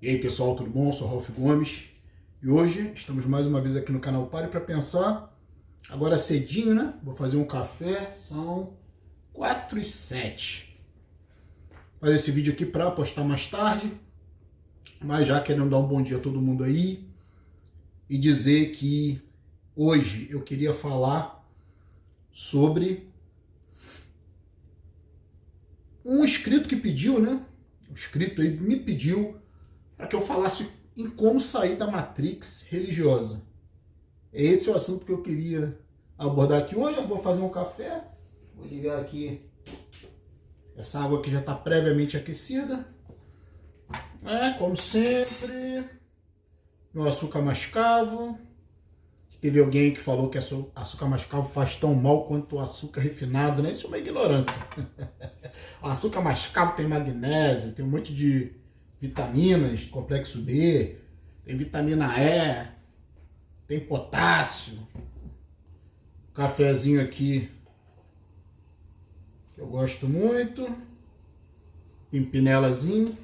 E aí pessoal, tudo bom? Eu sou Ralf Gomes e hoje estamos mais uma vez aqui no canal Pare para Pensar. Agora cedinho, né? Vou fazer um café, são 4h07. Fazer esse vídeo aqui para postar mais tarde, mas já querendo dar um bom dia a todo mundo aí e dizer que hoje eu queria falar sobre um inscrito que pediu, né? Um inscrito aí me pediu para que eu falasse em como sair da matrix religiosa. Esse é o assunto que eu queria abordar aqui hoje. Eu vou fazer um café, vou ligar aqui essa água que já está previamente aquecida. Como sempre, meu açúcar mascavo. Teve alguém que falou que açúcar mascavo faz tão mal quanto o açúcar refinado, né? Isso é uma ignorância. O açúcar mascavo tem magnésio, tem um monte de vitaminas, complexo B, tem vitamina E, tem potássio. Cafezinho aqui que eu gosto muito. Pimpinelazinho.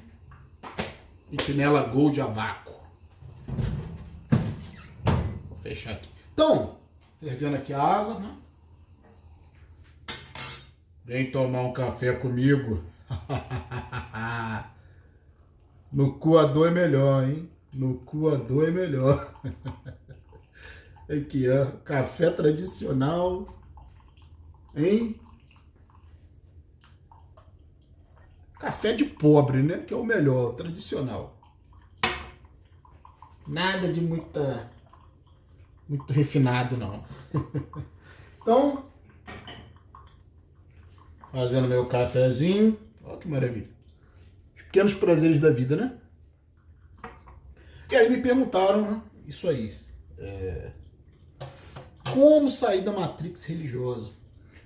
Pimpinela Gold a vácuo. Vou fechar aqui. Então, fervendo aqui a água, né? Vem tomar um café comigo. No coador é melhor, hein? No coador é melhor. Aqui, ó. Café tradicional. Hein? Café de pobre, né? Que é o melhor, tradicional. Nada de muito refinado, não. Então, fazendo meu cafezinho. Olha que maravilha. Os pequenos prazeres da vida, né? E aí me perguntaram, né? Isso aí. Como sair da matrix religiosa?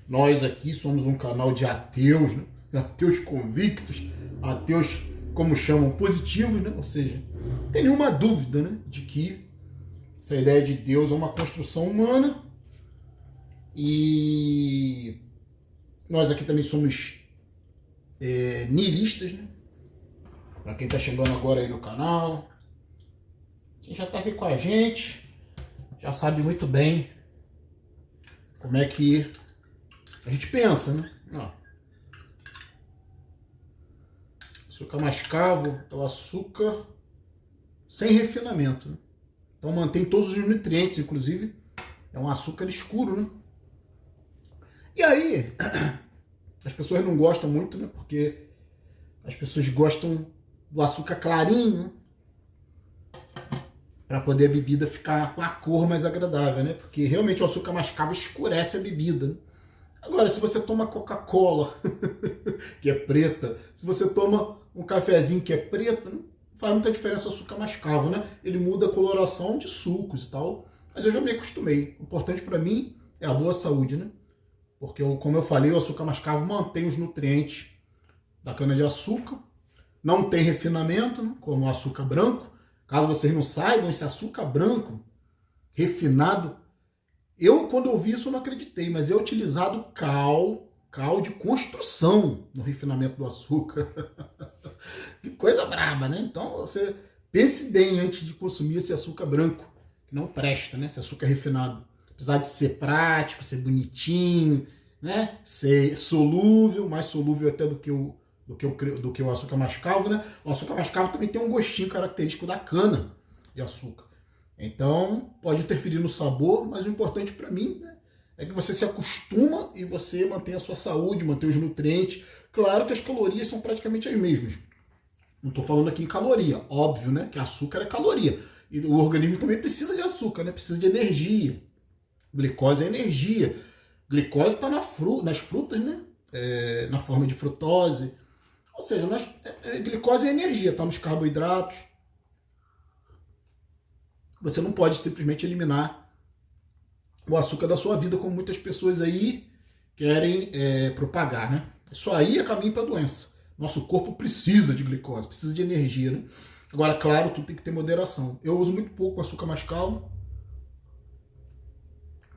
Nós aqui somos um canal de ateus, né? Ateus convictos, ateus, como chamam, positivos, né? Ou seja, não tem nenhuma dúvida, né? De que essa ideia de Deus é uma construção humana e nós aqui também somos nihilistas, né? Para quem está chegando agora aí no canal, quem já está aqui com a gente, já sabe muito bem como é que a gente pensa, né? Açúcar mascavo é o açúcar sem refinamento, né? Então mantém todos os nutrientes, inclusive é um açúcar escuro, né? E aí, as pessoas não gostam muito, né? Porque as pessoas gostam do açúcar clarinho, né? Para poder a bebida ficar com a cor mais agradável, né? Porque realmente o açúcar mascavo escurece a bebida, né? Agora, se você toma Coca-Cola, que é preta, se você toma um cafezinho que é preto, não faz muita diferença o açúcar mascavo, né? Ele muda a coloração de sucos e tal, mas eu já me acostumei. O importante para mim é a boa saúde, né? Porque, como eu falei, o açúcar mascavo mantém os nutrientes da cana-de-açúcar, não tem refinamento, né? Como o açúcar branco. Caso vocês não saibam, esse açúcar branco refinado, quando eu vi isso, eu não acreditei, mas é utilizado cal de construção no refinamento do açúcar. Que coisa braba, né? Então, você pense bem antes de consumir esse açúcar branco, que não presta, né? Esse açúcar refinado. Apesar de ser prático, ser bonitinho, né? Ser solúvel, mais solúvel até do que o açúcar mascavo, né? O açúcar mascavo também tem um gostinho característico da cana de açúcar. Então, pode interferir no sabor, mas o importante para mim, né, é que você se acostuma e você mantém a sua saúde, mantém os nutrientes. Claro que as calorias são praticamente as mesmas. Não estou falando aqui em caloria, óbvio, né, que açúcar é caloria. E o organismo também precisa de açúcar, né, precisa de energia. Glicose é energia. Glicose está nas frutas, né, na forma de frutose. Ou seja, glicose é energia, está nos carboidratos. Você não pode simplesmente eliminar o açúcar da sua vida, como muitas pessoas aí querem propagar, né? Isso aí é caminho para a doença. Nosso corpo precisa de glicose, precisa de energia, né? Agora, claro, tudo tem que ter moderação. Eu uso muito pouco açúcar mascavo.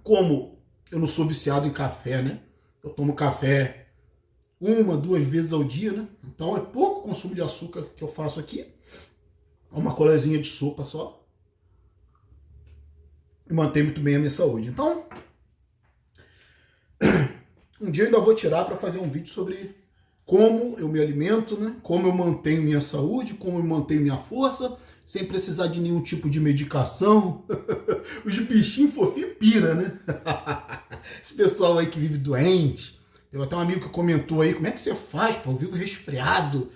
Como eu não sou viciado em café, né? Eu tomo café 1, 2 vezes ao dia, né? Então é pouco consumo de açúcar que eu faço aqui. uma colherzinha de sopa só, e mantém muito bem a minha saúde. Então, um dia eu ainda vou tirar para fazer um vídeo sobre como eu me alimento, né? Como eu mantenho minha saúde, como eu mantenho minha força, sem precisar de nenhum tipo de medicação. Os bichinhos fofinhos pira, né? Esse pessoal aí que vive doente. Teve até um amigo que comentou aí, como é que você faz, pô? Eu vivo resfriado.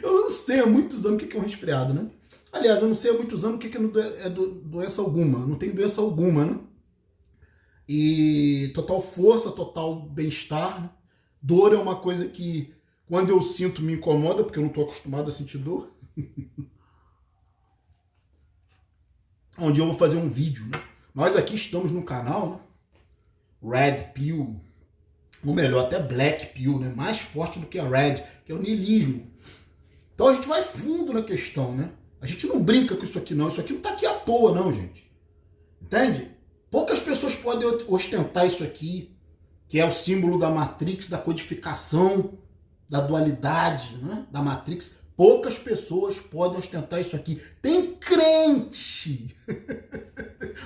Eu não sei há muitos anos o que é um resfriado, né? Aliás, eu não sei há muitos anos o que é doença alguma. Não tem doença alguma, né? E total força, total bem-estar, né? Dor é uma coisa que, quando eu sinto, me incomoda, porque eu não estou acostumado a sentir dor. Um dia eu vou fazer um vídeo, né? Nós aqui estamos no canal, né? Red Pill, ou melhor, até Black Pill, né? Mais forte do que a Red, que é o niilismo. Então a gente vai fundo na questão, né? A gente não brinca com isso aqui não, isso aqui não tá aqui à toa não, gente. Entende? Poucas pessoas podem ostentar isso aqui, que é o símbolo da Matrix, da codificação, da dualidade, né? Da Matrix. Poucas pessoas podem ostentar isso aqui. Tem crente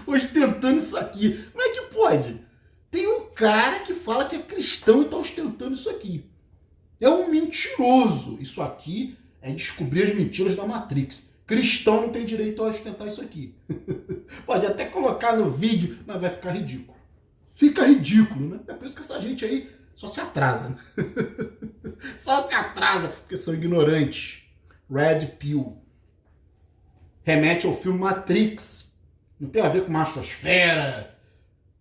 ostentando isso aqui. Como é que pode? Tem um cara que fala que é cristão e está ostentando isso aqui. É um mentiroso. Isso aqui é descobrir as mentiras da Matrix. Cristão não tem direito a ostentar isso aqui. Pode até colocar no vídeo, mas vai ficar ridículo. Fica ridículo, né? É por isso que essa gente aí só se atrasa. Né? Só se atrasa, porque são ignorantes. Red Pill. Remete ao filme Matrix. Não tem a ver com machosfera,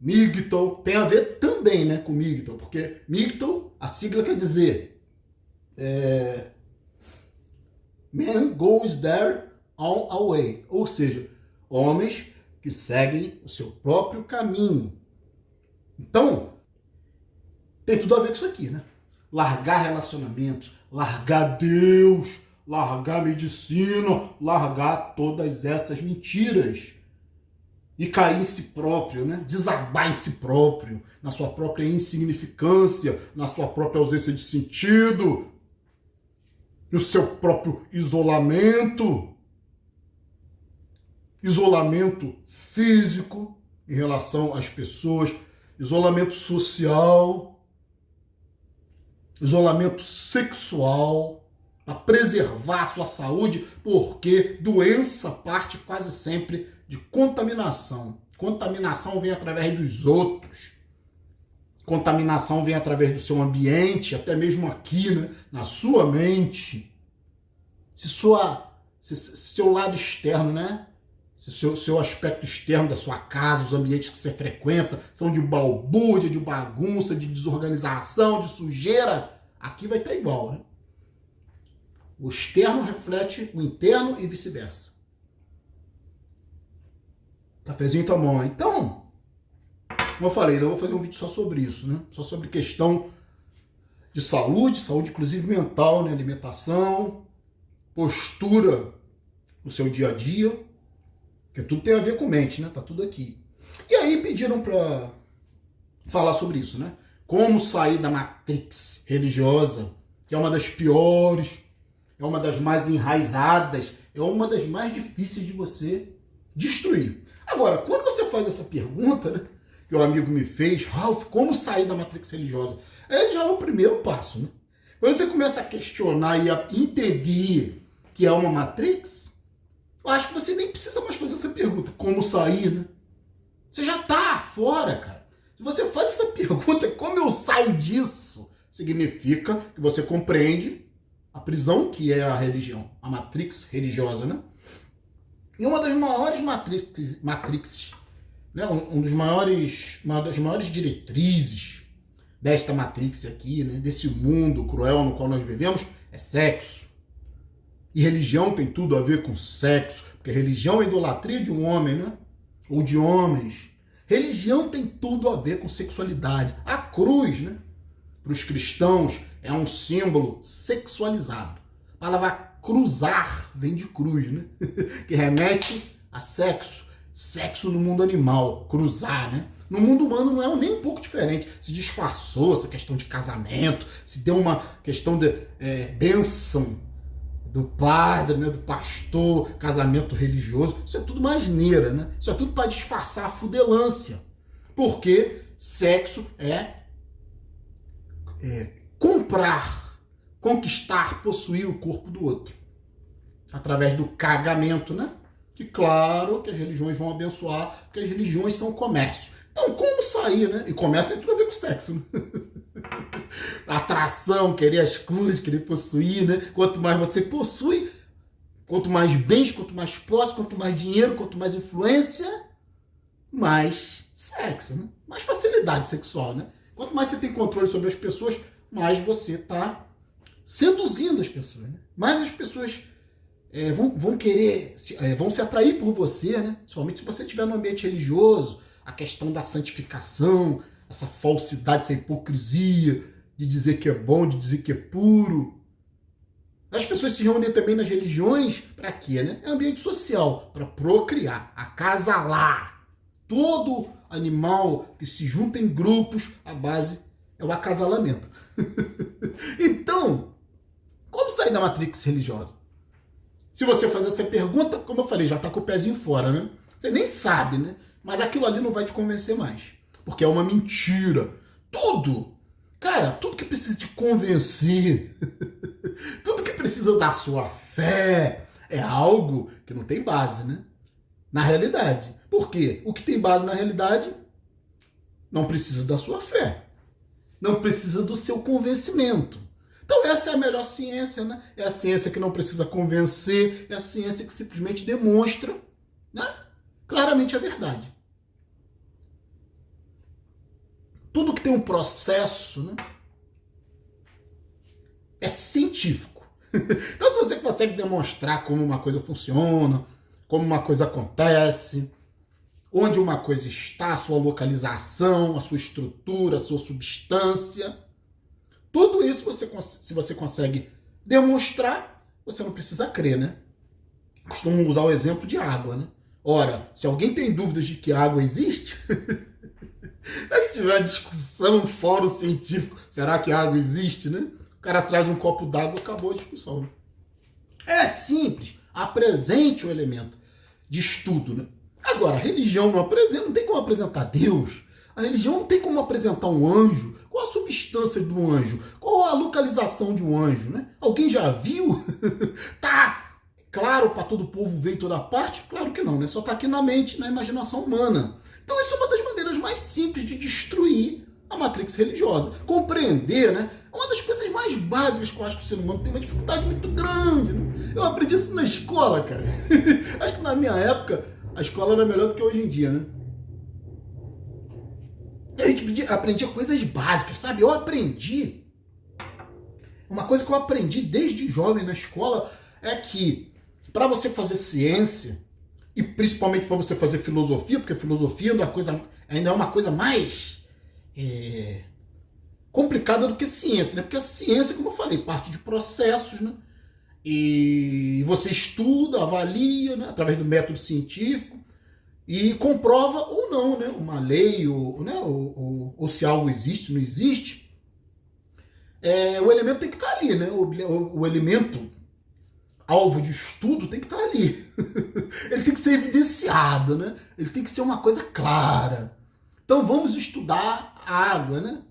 Migtol. Tem a ver também, né, com Migtol. Porque Migtol, a sigla quer dizer... Man goes there on a way. Ou seja, homens que seguem o seu próprio caminho. Então, tem tudo a ver com isso aqui, né? Largar relacionamentos, largar Deus, largar medicina, largar todas essas mentiras. E cair em si próprio, né? Desabar em si próprio, na sua própria insignificância, na sua própria ausência de sentido, no seu próprio isolamento. Isolamento físico em relação às pessoas, isolamento social, isolamento sexual, para preservar a sua saúde, porque doença parte quase sempre de contaminação. Contaminação vem através dos outros. Contaminação vem através do seu ambiente, até mesmo aqui, né, na sua mente. Se seu lado externo, né? Se seu aspecto externo da sua casa, os ambientes que você frequenta, são de balbúrdia, de bagunça, de desorganização, de sujeira, aqui vai estar igual, né? O externo reflete o interno e vice-versa. Cafezinho tá bom. Então, como eu falei, eu vou fazer um vídeo só sobre isso, né? Só sobre questão de saúde, saúde inclusive mental, né? Alimentação, postura no seu dia a dia, porque tudo tem a ver com mente, né? Tá tudo aqui. E aí pediram para falar sobre isso, né? Como sair da matrix religiosa, que é uma das piores, é uma das mais enraizadas, é uma das mais difíceis de você destruir. Agora, quando você faz essa pergunta, né, que o amigo me fez, Ralph, como sair da matrix religiosa? Aí já é o primeiro passo, né? Quando você começa a questionar e a entender que é uma matrix, eu acho que você nem precisa mais fazer essa pergunta, como sair, né? Você já tá fora, cara. Se você faz essa pergunta, como eu saio disso? Significa que você compreende a prisão que é a religião, a matrix religiosa, né? E uma das maiores matrixes, né? Uma das maiores diretrizes desta matrix aqui, né? Desse mundo cruel no qual nós vivemos, é sexo. E religião tem tudo a ver com sexo, porque religião é idolatria de um homem, né? Ou de homens. Religião tem tudo a ver com sexualidade. A cruz, né? Para os cristãos, é um símbolo sexualizado. A palavra cruzar vem de cruz, né? Que remete a sexo. Sexo no mundo animal, cruzar, né? No mundo humano não é nem um pouco diferente. Se disfarçou essa questão de casamento, se deu uma questão de bênção do padre, né, do pastor, casamento religioso, isso é tudo uma asneira, né? Isso é tudo para disfarçar a fudelância. Porque sexo é comprar, conquistar, possuir o corpo do outro. Através do cagamento, né? Que claro que as religiões vão abençoar, porque as religiões são comércio. Então, como sair, né? E comércio tem tudo a ver com sexo, né? Atração, querer as coisas, querer possuir, né? Quanto mais você possui, quanto mais bens, quanto mais posse, quanto mais dinheiro, quanto mais influência, mais sexo, né? Mais facilidade sexual, né? Quanto mais você tem controle sobre as pessoas, mais você está seduzindo as pessoas, né? Mais as pessoas vão querer, vão se atrair por você, né? Somente se você estiver no ambiente religioso, a questão da santificação, essa falsidade, essa hipocrisia de dizer que é bom, de dizer que é puro. As pessoas se reúnem também nas religiões para quê, né? É ambiente social, para procriar, acasalar. Todo animal que se junta em grupos, a base é o acasalamento. Então, como sair da matrix religiosa? Se você fazer essa pergunta, como eu falei, já está com o pezinho fora, né? Você nem sabe, né? Mas aquilo ali não vai te convencer mais. Porque é uma mentira. Tudo! Cara, tudo que precisa te convencer, tudo que precisa da sua fé, é algo que não tem base, né? Na realidade. Por quê? O que tem base na realidade não precisa da sua fé. Não precisa do seu convencimento. Então essa é a melhor ciência, né? É a ciência que não precisa convencer, é a ciência que simplesmente demonstra, né, claramente a verdade. Tudo que tem um processo, né, é científico. Então se você consegue demonstrar como uma coisa funciona, como uma coisa acontece, onde uma coisa está, a sua localização, a sua estrutura, a sua substância, tudo isso, se você consegue demonstrar, você não precisa crer, né? Costumo usar o exemplo de água, né? Ora, se alguém tem dúvidas de que água existe, se tiver discussão, fórum científico, será que água existe, né? O cara traz um copo d'água, acabou a discussão. Né? É simples, apresente o elemento de estudo, né? Agora, a religião não apresenta, não tem como apresentar Deus. A religião não tem como apresentar um anjo. Qual a substância do anjo? Qual a localização de um anjo, né? Alguém já viu? Tá claro para todo o povo ver em toda parte? Claro que não, né? Só tá aqui na mente, na imaginação humana. Então isso é uma das maneiras mais simples de destruir a matrix religiosa. Compreender, né? É uma das coisas mais básicas que eu acho que o ser humano tem uma dificuldade muito grande. Né? Eu aprendi isso na escola, cara. Acho que na minha época a escola era melhor do que hoje em dia, né? A gente aprendia coisas básicas, sabe? Eu aprendi. Uma coisa que eu aprendi desde jovem na escola é que para você fazer ciência, e principalmente para você fazer filosofia, porque filosofia ainda é uma coisa mais complicada do que ciência, né? Porque a ciência, como eu falei, parte de processos, né? E você estuda, avalia, né? Através do método científico, e comprova ou não, né, uma lei, ou se algo existe, se não existe. O elemento tem que estar ali, né? O elemento alvo de estudo tem que estar ali. Ele tem que ser evidenciado, né? Ele tem que ser uma coisa clara. Então vamos estudar a água, né?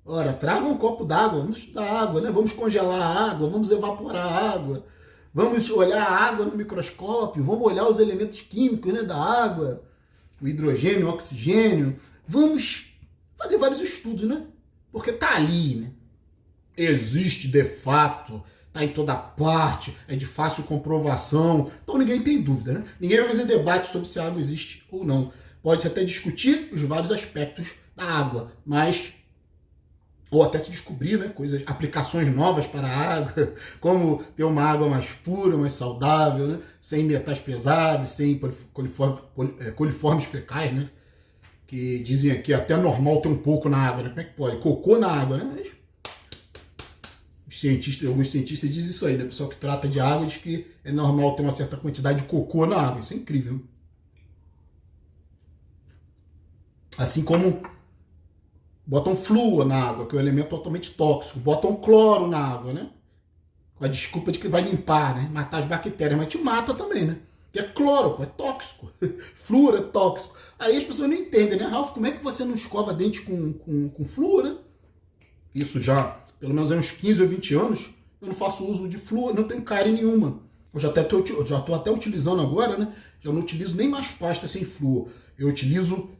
Ora, traga um copo d'água, vamos estudar a água, né? Vamos congelar a água, vamos evaporar a água. Vamos olhar a água no microscópio, vamos olhar os elementos químicos, né, da água, o hidrogênio, o oxigênio. Vamos fazer vários estudos, né? Porque tá ali, né? Existe de fato, tá em toda parte, é de fácil comprovação. Então ninguém tem dúvida, né? Ninguém vai fazer debate sobre se a água existe ou não. Pode-se até discutir os vários aspectos da água, mas ou até se descobrir, né, aplicações novas para a água, como ter uma água mais pura, mais saudável, né, sem metais pesados, sem coliformes fecais, né, que dizem aqui até normal ter um pouco na água, né, como é que pode? Cocô na água, né, mas alguns cientistas dizem isso aí, né, o pessoal que trata de água diz que é normal ter uma certa quantidade de cocô na água, isso é incrível. Assim como botam flúor na água, que é um elemento totalmente tóxico. Botam cloro na água, né? com a desculpa de que vai limpar, né? Matar as bactérias, mas te mata também, né? Que é cloro, pô, é tóxico. Flúor é tóxico. Aí as pessoas não entendem, né? Ralf, como é que você não escova dente com flúor, né? Isso já, pelo menos há uns 15 ou 20 anos, eu não faço uso de flúor, não tenho cárie nenhuma. Eu já estou até utilizando agora, né? Já não utilizo nem mais pasta sem flúor. Eu utilizo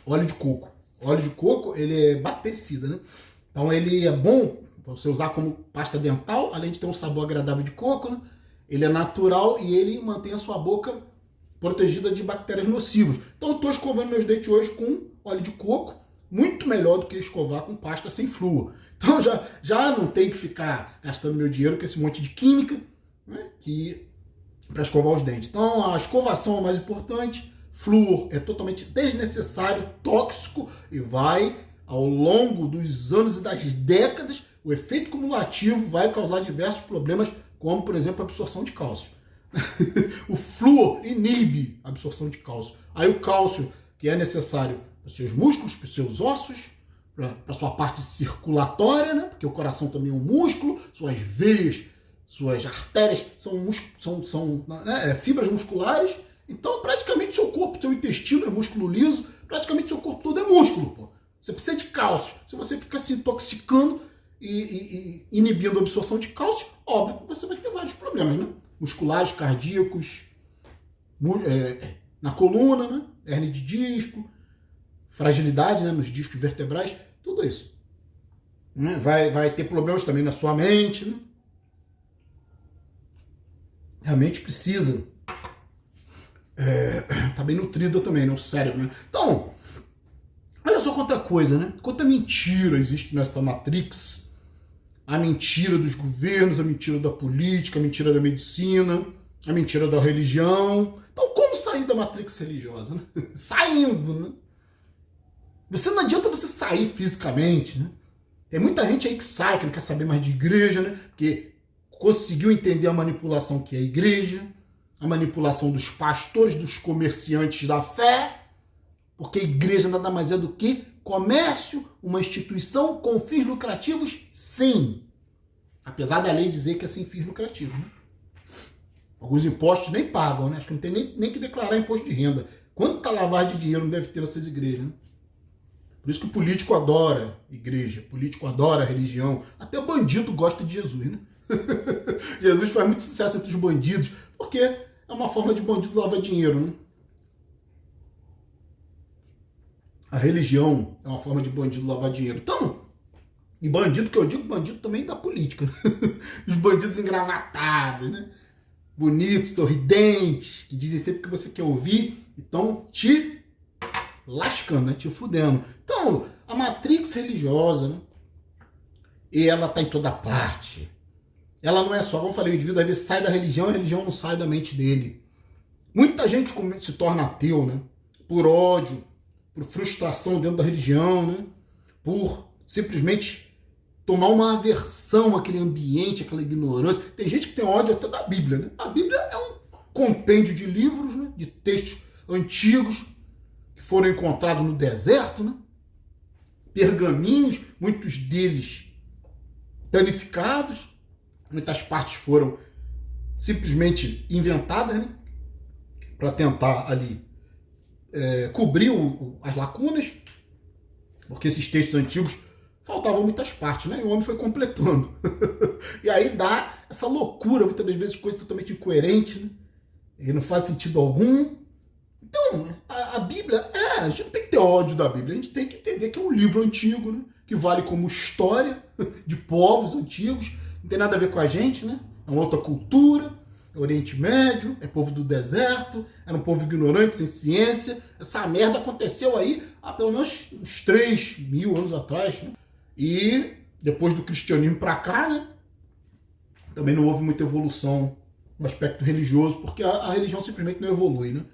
óleo de coco. Óleo de coco, ele é bactericida, né? Então ele é bom para você usar como pasta dental, além de ter um sabor agradável de coco, né? Ele é natural e ele mantém a sua boca protegida de bactérias nocivas. Então eu estou escovando meus dentes hoje com óleo de coco, muito melhor do que escovar com pasta sem flúor. Então já não tenho que ficar gastando meu dinheiro com esse monte de química, né, para escovar os dentes. Então a escovação é o mais importante. Flúor é totalmente desnecessário, tóxico e vai, ao longo dos anos e das décadas, o efeito cumulativo vai causar diversos problemas, como, por exemplo, a absorção de cálcio. O flúor inibe a absorção de cálcio. Aí o cálcio, que é necessário para os seus músculos, para os seus ossos, para a sua parte circulatória, né? Porque o coração também é um músculo, suas veias, suas artérias são fibras musculares. Então, praticamente, seu corpo, seu intestino é músculo liso, praticamente seu corpo todo é músculo, pô. Você precisa de cálcio. Se você fica se intoxicando e inibindo a absorção de cálcio, óbvio que você vai ter vários problemas, né? Musculares, cardíacos, na coluna, né? Hernia de disco, fragilidade, né? Nos discos vertebrais, tudo isso. Né? Vai ter problemas também na sua mente, né? Realmente precisa tá bem nutrida também, né? O cérebro, né? Então, olha só quanta coisa, né? Quanta mentira existe nessa Matrix. A mentira dos governos, a mentira da política, a mentira da medicina, a mentira da religião. Então, como sair da Matrix religiosa, né? Saindo, né? Não adianta você sair fisicamente, né? Tem muita gente aí que sai, que não quer saber mais de igreja, né? Porque conseguiu entender a manipulação que é a igreja, a manipulação dos pastores, dos comerciantes da fé, porque a igreja nada mais é do que comércio, uma instituição com fins lucrativos, sim. Apesar da lei dizer que é sem fins lucrativos, né? Alguns impostos nem pagam, né? Acho que não tem nem que declarar imposto de renda. Quanta lavagem de dinheiro não deve ter nessas igrejas, né? Por isso que o político adora igreja, o político adora religião. Até o bandido gosta de Jesus, né? Jesus faz muito sucesso entre os bandidos, porque é uma forma de bandido lavar dinheiro, né? A religião é uma forma de bandido lavar dinheiro. Então, e bandido que eu digo, bandido também da política, né? Os bandidos engravatados, né? Bonitos, sorridentes, que dizem sempre o que você quer ouvir, então te lascando, né? Te fudendo. Então, a matrix religiosa, né? E ela tá em toda parte. Ela não é só, como eu falei, o indivíduo às vezes sai da religião e a religião não sai da mente dele. Muita gente se torna ateu, né? Por ódio, por frustração dentro da religião, né? Por simplesmente tomar uma aversão àquele ambiente, àquela ignorância. Tem gente que tem ódio até da Bíblia, né? A Bíblia é um compêndio de livros, né? De textos antigos que foram encontrados no deserto, né? Pergaminhos, muitos deles danificados, muitas partes foram simplesmente inventadas, né? Para tentar ali cobrir as lacunas, porque esses textos antigos faltavam muitas partes, né? E o homem foi completando. E aí dá essa loucura, muitas das vezes coisa totalmente incoerente, né? E não faz sentido algum. Então, a Bíblia, a gente não tem que ter ódio da Bíblia, a gente tem que entender que é um livro antigo, né? Que vale como história de povos antigos, não tem nada a ver com a gente, né? É uma outra cultura, é Oriente Médio, é povo do deserto, era um povo ignorante, sem ciência. Essa merda aconteceu aí há pelo menos uns 3.000 anos atrás, né? E depois do cristianismo para cá, né? Também não houve muita evolução no aspecto religioso, porque a religião simplesmente não evolui, né?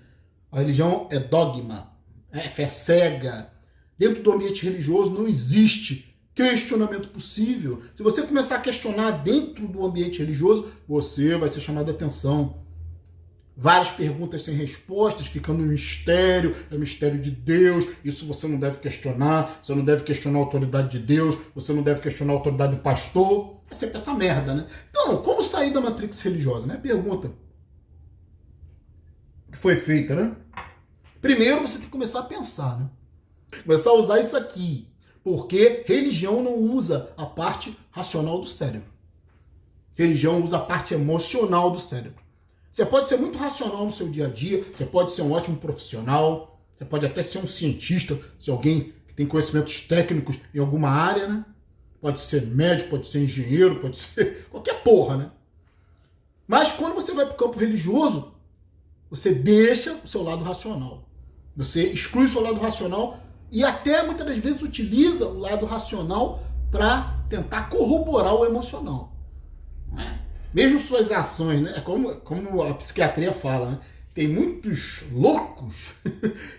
A religião é dogma, é fé cega. Dentro do ambiente religioso não existe questionamento possível. Se você começar a questionar dentro do ambiente religioso, você vai ser chamado a atenção. Várias perguntas sem respostas, ficando no mistério, é o mistério de Deus, isso você não deve questionar, você não deve questionar a autoridade de Deus, você não deve questionar a autoridade do pastor. É sempre essa merda, né? Então, como sair da matrix religiosa, né? Pergunta que foi feita, né? Primeiro você tem que começar a pensar, né? Começar a usar isso aqui. Porque religião não usa a parte racional do cérebro. Religião usa a parte emocional do cérebro. Você pode ser muito racional no seu dia a dia, você pode ser um ótimo profissional, você pode até ser um cientista, ser alguém que tem conhecimentos técnicos em alguma área, né? Pode ser médico, pode ser engenheiro, pode ser qualquer porra, né? Mas quando você vai para o campo religioso, você deixa o seu lado racional. Você exclui o seu lado racional e até muitas das vezes utiliza o lado racional para tentar corroborar o emocional. Mesmo suas ações, né? É como a psiquiatria fala, né? Tem muitos loucos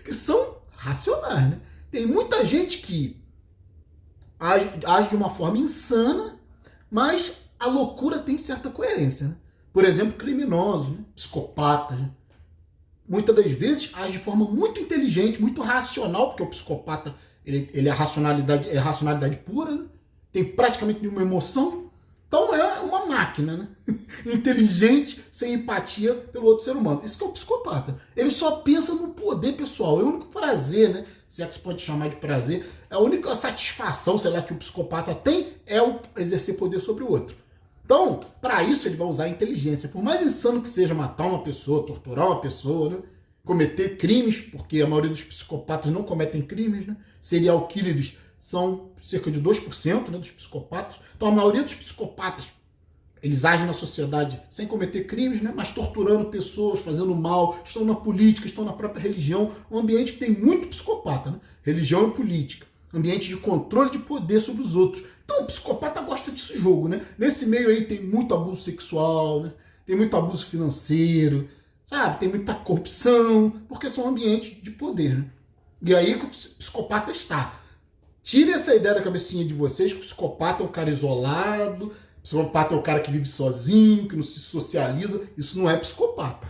que são racionais, né? Tem muita gente que age de uma forma insana, mas a loucura tem certa coerência, né? Por exemplo, criminosos, né? Psicopatas, né? Muitas das vezes age de forma muito inteligente, muito racional, porque o psicopata ele é racionalidade pura, né? Tem praticamente nenhuma emoção. Então é uma máquina, né? Inteligente, sem empatia pelo outro ser humano. Isso que é o psicopata. Ele só pensa no poder pessoal. É o único prazer, né? Se é que se pode chamar de prazer. É a única satisfação, sei lá, que o psicopata tem é o exercer poder sobre o outro. Então, para isso ele vai usar a inteligência. Por mais insano que seja matar uma pessoa, torturar uma pessoa, né? Cometer crimes, porque a maioria dos psicopatas não cometem crimes, né? Serial killers são cerca de 2%, né, dos psicopatas. Então a maioria dos psicopatas, eles agem na sociedade sem cometer crimes, né, mas torturando pessoas, fazendo mal, estão na política, estão na própria religião, um ambiente que tem muito psicopata, né? Religião e política, ambiente de controle de poder sobre os outros. Então o psicopata gosta desse jogo, né? Nesse meio aí tem muito abuso sexual, né? Tem muito abuso financeiro, sabe? Tem muita corrupção, porque são ambientes de poder, né? E aí que o psicopata está. Tire essa ideia da cabecinha de vocês que o psicopata é um cara isolado, o psicopata é um cara que vive sozinho, que não se socializa. Isso não é psicopata.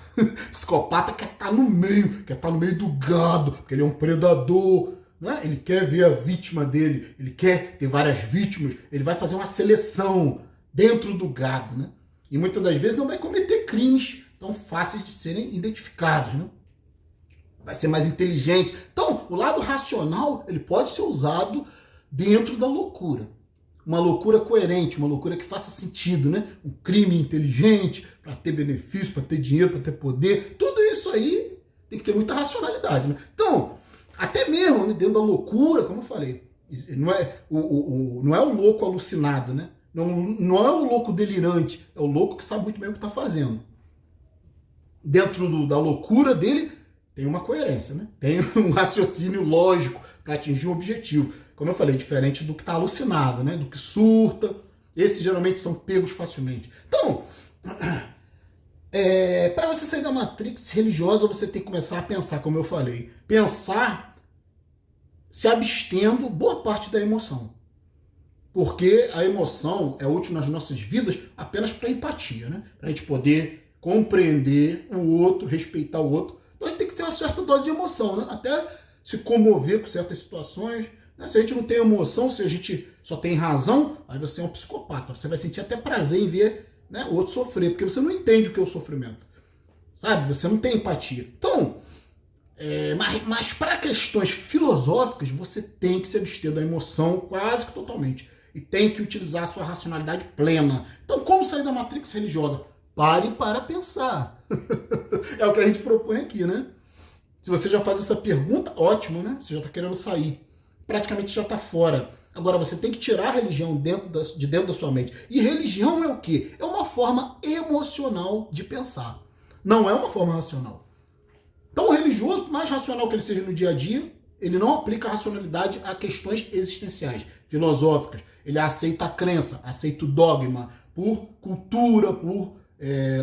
Psicopata quer estar no meio do gado, porque ele é um predador, né? Ele quer ver a vítima dele, ele quer ter várias vítimas, ele vai fazer uma seleção dentro do gado, né? E muitas das vezes não vai cometer crimes tão fáceis de serem identificados, né? Vai ser mais inteligente. Então, o lado racional, ele pode ser usado dentro da loucura. Uma loucura coerente, uma loucura que faça sentido, né? Um crime inteligente, para ter benefício, para ter dinheiro, para ter poder. Tudo isso aí tem que ter muita racionalidade, né? Então, até mesmo, né, dentro da loucura, como eu falei, não é o louco alucinado, né? Não é o louco delirante, é o louco que sabe muito bem o que está fazendo. Dentro da loucura dele, tem uma coerência, né? Tem um raciocínio lógico para atingir um objetivo. Como eu falei, diferente do que está alucinado, né? Do que surta. Esses geralmente são pegos facilmente. Então, para você sair da matrix religiosa, você tem que começar a pensar, como eu falei. Pensar se abstendo boa parte da emoção. Porque a emoção é útil nas nossas vidas apenas para empatia, né? Para a gente poder compreender o outro, respeitar o outro. Então a gente tem que ter uma certa dose de emoção, né? Até se comover com certas situações. Né? Se a gente não tem emoção, se a gente só tem razão, aí você é um psicopata. Você vai sentir até prazer em ver, né, o outro sofrer, porque você não entende o que é o sofrimento. Sabe? Você não tem empatia. Então, mas para questões filosóficas, você tem que se abster da emoção quase que totalmente. E tem que utilizar a sua racionalidade plena. Então, como sair da matrix religiosa? Pare para pensar. É o que a gente propõe aqui, né? Se você já faz essa pergunta, ótimo, né? Você já está querendo sair. Praticamente já está fora. Agora, você tem que tirar a religião de dentro da sua mente. E religião é o quê? É uma forma emocional de pensar. Não é uma forma racional. Então, o religioso, por mais racional que ele seja no dia a dia, ele não aplica a racionalidade a questões existenciais, filosóficas. Ele aceita a crença, aceita o dogma, por cultura, por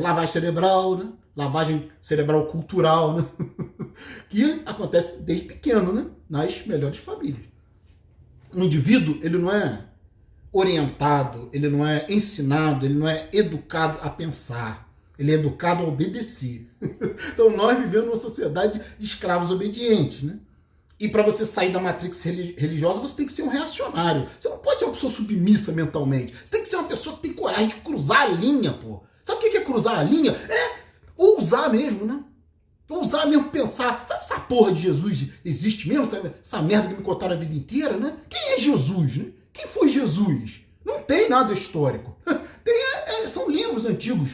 lavagem cerebral, né? Lavagem cerebral cultural, né? Que acontece desde pequeno, né? Nas melhores famílias. O indivíduo, ele não é orientado, ele não é ensinado, ele não é educado a pensar. Ele é educado a obedecer. Então nós vivemos numa sociedade de escravos obedientes, né? E para você sair da matrix religiosa, você tem que ser um reacionário. Você não pode ser uma pessoa submissa mentalmente. Você tem que ser uma pessoa que tem coragem de cruzar a linha, pô. Sabe o que é cruzar a linha? É ousar mesmo, né? Ousar mesmo pensar. Sabe essa porra de Jesus existe mesmo? Sabe essa merda que me contaram a vida inteira, né? Quem é Jesus, né? Quem foi Jesus? Não tem nada histórico. São livros antigos,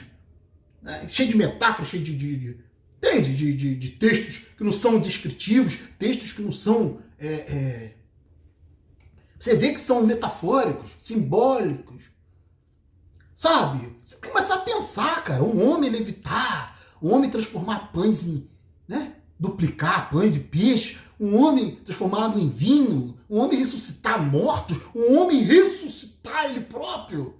né? Cheio de metáforas, cheio de textos que não são descritivos, textos que não são... Você vê que são metafóricos, simbólicos. Sabe? Você tem que começar a pensar, cara. Um homem levitar, um homem transformar pães em... né? Duplicar pães e peixes, um homem transformado em vinho, um homem ressuscitar mortos, um homem ressuscitar ele próprio.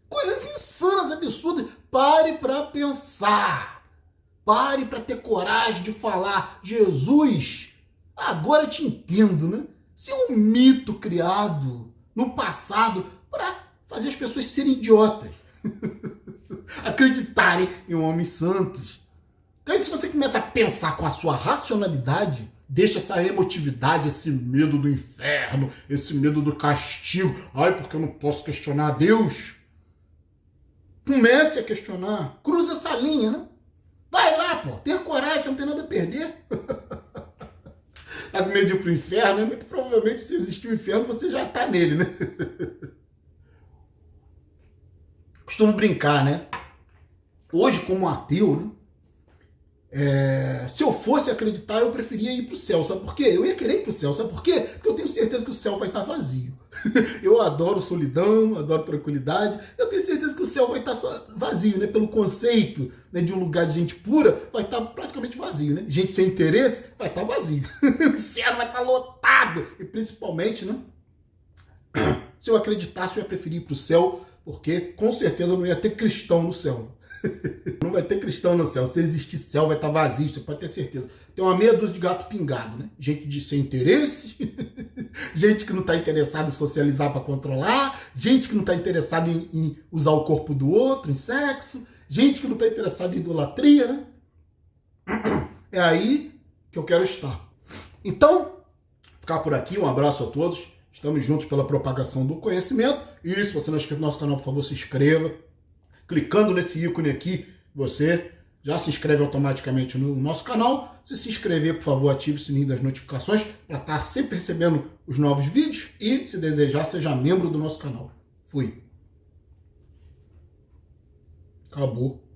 Coisas insanas, absurdas. Pare para pensar. Pare para ter coragem de falar, Jesus, agora eu te entendo, né? Isso é um mito criado no passado para fazer as pessoas serem idiotas. Acreditarem em homens santos. Então, se você começa a pensar com a sua racionalidade, deixa essa emotividade, esse medo do inferno, esse medo do castigo. Ai, porque eu não posso questionar Deus. Comece a questionar. Cruza essa linha, né? Vai lá, pô. Tenha coragem, você não tem nada a perder. Tá com medo de ir pro inferno? Muito provavelmente, se existir o inferno, você já tá nele, né? Costumo brincar, né? Hoje, como ateu, né? Se eu fosse acreditar, eu preferia ir pro céu. Sabe por quê? Eu ia querer ir pro céu. Sabe por quê? Porque eu tenho certeza que o céu vai estar vazio. Eu adoro solidão, adoro tranquilidade. Eu tenho certeza que o céu vai estar vazio, né? Pelo conceito, né, de um lugar de gente pura, vai estar praticamente vazio, né? Gente sem interesse vai estar vazio. O inferno vai estar lotado. E principalmente, né? Se eu acreditasse, eu ia preferir ir pro céu, porque com certeza não ia ter cristão no céu. Não vai ter cristão no céu. Se existir céu, vai estar vazio, você pode ter certeza. Tem uma meia dúzia de gato pingado, né? Gente de sem interesse, gente que não está interessada em socializar para controlar, gente que não está interessada em usar o corpo do outro, em sexo, gente que não está interessada em idolatria, né? É aí que eu quero estar. Então, ficar por aqui. Um abraço a todos. Estamos juntos pela propagação do conhecimento. E se você não é inscrito no nosso canal, por favor, se inscreva. Clicando nesse ícone aqui, você já se inscreve automaticamente no nosso canal. Se inscrever, por favor, ative o sininho das notificações para estar sempre recebendo os novos vídeos. E, se desejar, seja membro do nosso canal. Fui. Acabou.